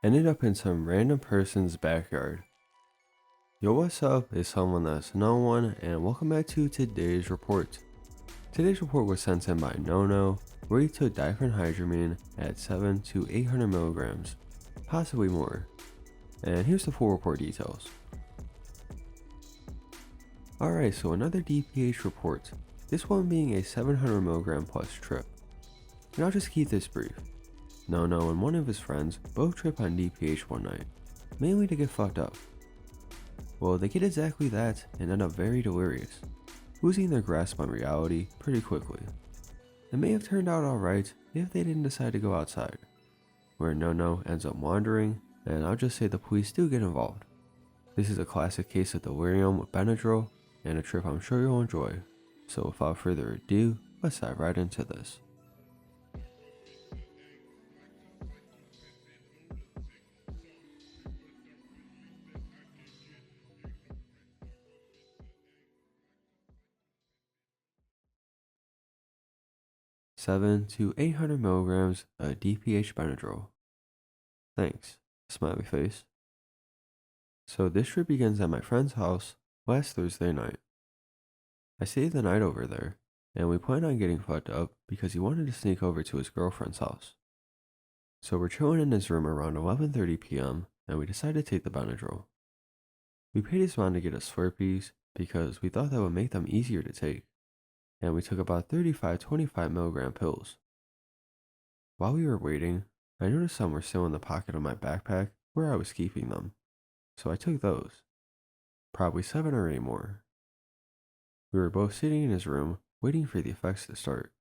ended up in some random person's backyard. Yo, what's up? It's someone that's no one, and welcome back to today's report. Today's report was sent in by No, where he took diphenhydramine at 7 to 800 milligrams, possibly more. And here's the full report details. Alright, so another DPH report, this one being a 700 milligram plus trip. And I'll just keep this brief. No and one of his friends both trip on DPH one night, mainly to get fucked up. Well, they get exactly that and end up very delirious, losing their grasp on reality pretty quickly. It may have turned out alright if they didn't decide to go outside, where No ends up wandering, and I'll just say the police do get involved. This is a classic case of delirium with Benadryl, and a trip I'm sure you'll enjoy. So without further ado, let's dive right into this. Seven to 800 milligrams of DPH Benadryl. Thanks, smiley face. So this trip begins at my friend's house last Thursday night. I stayed the night over there, and we planned on getting fucked up because he wanted to sneak over to his girlfriend's house. So we're chilling in his room around 11:30 p.m. and we decided to take the Benadryl. We paid his mom to get us Slurpees because we thought that would make them easier to take, and we took about 25 milligram pills. While we were waiting, I noticed some were still in the pocket of my backpack where I was keeping them, so I took those. Probably 7 or 8 more. We were both sitting in his room, waiting for the effects to start.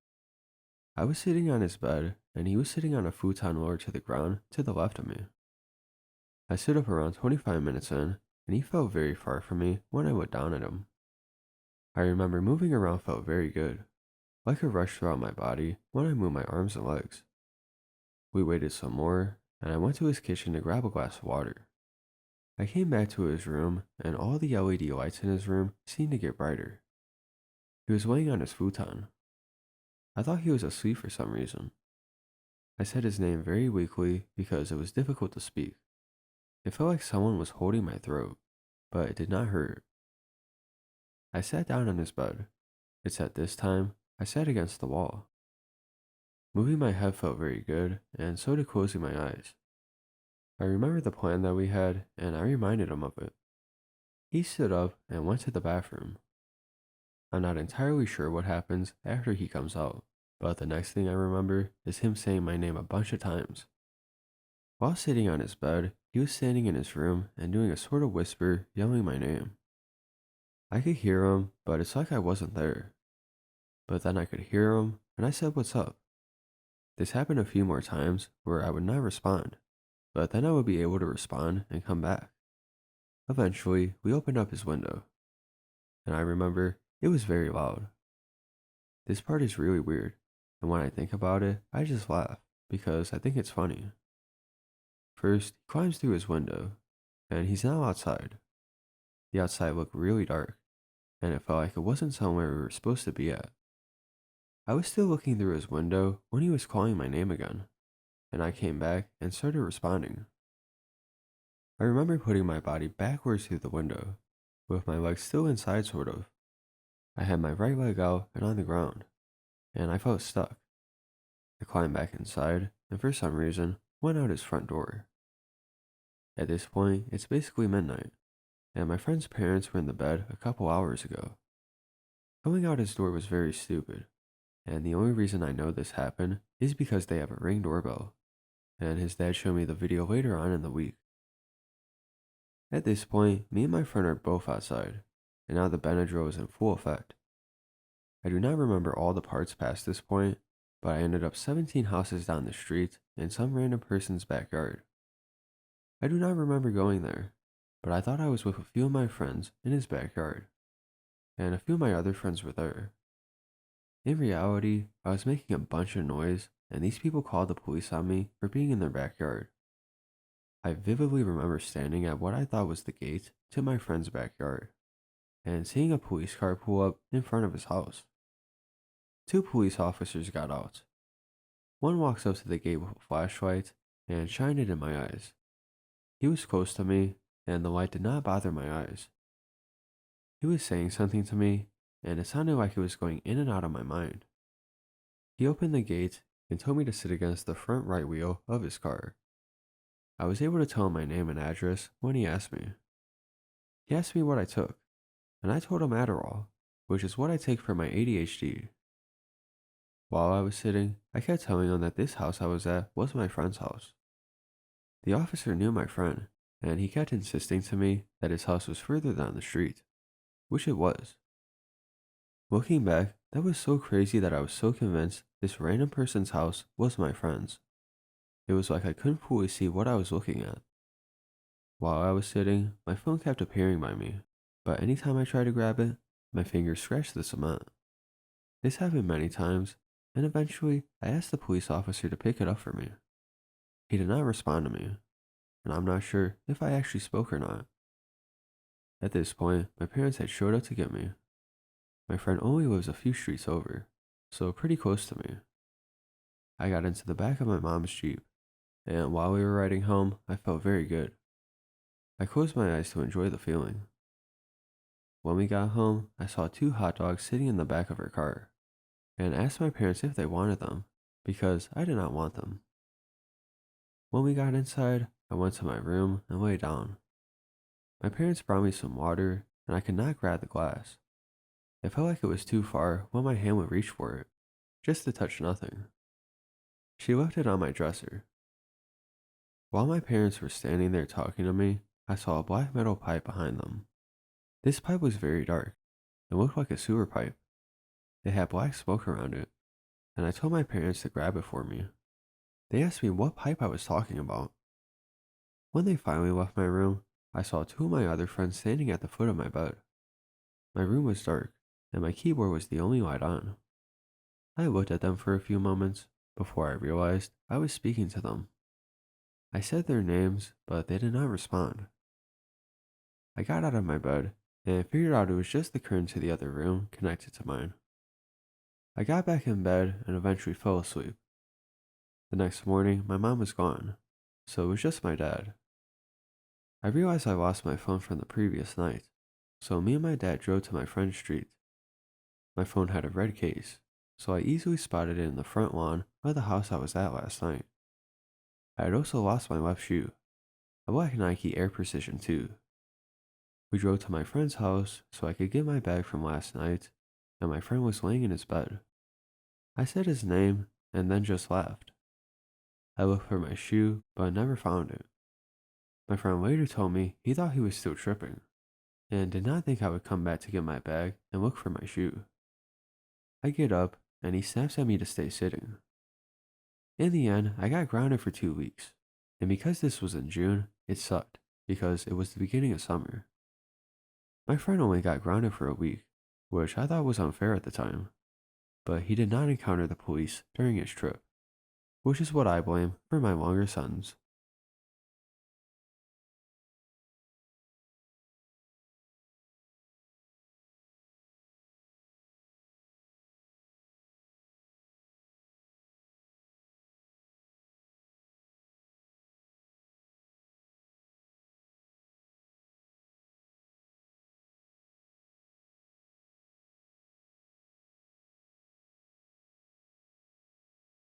I was sitting on his bed, and he was sitting on a futon lower to the ground to the left of me. I stood up around 25 minutes in, and he felt very far from me when I went down at him. I remember moving around felt very good, like a rush throughout my body when I moved my arms and legs. We waited some more, and I went to his kitchen to grab a glass of water. I came back to his room, and all the LED lights in his room seemed to get brighter. He was laying on his futon. I thought he was asleep for some reason. I said his name very weakly because it was difficult to speak. It felt like someone was holding my throat, but it did not hurt. I sat down on his bed. It's at this time I sat against the wall. Moving my head felt very good, and so did closing my eyes. I remembered the plan that we had, and I reminded him of it. He stood up and went to the bathroom. I'm not entirely sure what happens after he comes out, but the next thing I remember is him saying my name a bunch of times. While sitting on his bed, he was standing in his room and doing a sort of whisper, yelling my name. I could hear him, but it's like I wasn't there. But then I could hear him, and I said, "What's up?" This happened a few more times where I would not respond, but then I would be able to respond and come back. Eventually, we opened up his window, and I remember it was very loud. This part is really weird, and when I think about it, I just laugh because I think it's funny. First, he climbs through his window, and he's now outside. The outside looked really dark, and it felt like it wasn't somewhere we were supposed to be at. I was still looking through his window when he was calling my name again, and I came back and started responding. I remember putting my body backwards through the window, with my legs still inside sort of. I had my right leg out and on the ground, and I felt stuck. I climbed back inside, and for some reason, went out his front door. At this point, it's basically midnight, and my friend's parents were in the bed a couple hours ago. Going out his door was very stupid, and the only reason I know this happened is because they have a Ring doorbell, and his dad showed me the video later on in the week. At this point, me and my friend are both outside, and now the Benadryl is in full effect. I do not remember all the parts past this point, but I ended up 17 houses down the street in some random person's backyard. I do not remember going there, but I thought I was with a few of my friends in his backyard, and a few of my other friends were there. In reality, I was making a bunch of noise, and these people called the police on me for being in their backyard. I vividly remember standing at what I thought was the gate to my friend's backyard, and seeing a police car pull up in front of his house. 2 police officers got out. One walks up to the gate with a flashlight and shined it in my eyes, He was close to me, and the light did not bother my eyes. He was saying something to me, and it sounded like it was going in and out of my mind. He opened the gate and told me to sit against the front right wheel of his car. I was able to tell him my name and address when he asked me. He asked me what I took, and I told him Adderall, which is what I take for my ADHD. While I was sitting, I kept telling him that this house I was at was my friend's house. The officer knew my friend, and he kept insisting to me that his house was further down the street, which it was. Looking back, that was so crazy that I was so convinced this random person's house was my friend's. It was like I couldn't fully see what I was looking at. While I was sitting, my phone kept appearing by me, but anytime I tried to grab it, my fingers scratched the cement. This happened many times, and eventually I asked the police officer to pick it up for me. He did not respond to me, and I'm not sure if I actually spoke or not. At this point, my parents had showed up to get me. My friend only lives a few streets over, so pretty close to me. I got into the back of my mom's Jeep, and while we were riding home, I felt very good. I closed my eyes to enjoy the feeling. When we got home, I saw 2 hot dogs sitting in the back of her car, and asked my parents if they wanted them, because I did not want them. When we got inside, I went to my room and lay down. My parents brought me some water, and I could not grab the glass. It felt like it was too far when my hand would reach for it, just to touch nothing. She left it on my dresser. While my parents were standing there talking to me, I saw a black metal pipe behind them. This pipe was very dark. It looked like a sewer pipe. It had black smoke around it, and I told my parents to grab it for me. They asked me what pipe I was talking about. When they finally left my room, I saw 2 of my other friends standing at the foot of my bed. My room was dark, and my keyboard was the only light on. I looked at them for a few moments before I realized I was speaking to them. I said their names, but they did not respond. I got out of my bed and figured out it was just the curtain to the other room connected to mine. I got back in bed and eventually fell asleep. The next morning, my mom was gone, so it was just my dad. I realized I lost my phone from the previous night, so me and my dad drove to my friend's street. My phone had a red case, so I easily spotted it in the front lawn of the house I was at last night. I had also lost my left shoe, a black Nike Air Precision 2. We drove to my friend's house so I could get my bag from last night, and my friend was laying in his bed. I said his name and then just laughed. I looked for my shoe, but never found it. My friend later told me he thought he was still tripping, and did not think I would come back to get my bag and look for my shoe. I get up, and he snaps at me to stay sitting. In the end, I got grounded for 2 weeks, and because this was in June, it sucked, because it was the beginning of summer. My friend only got grounded for a week, which I thought was unfair at the time, but he did not encounter the police during his trip, which is what I blame for my longer sentence.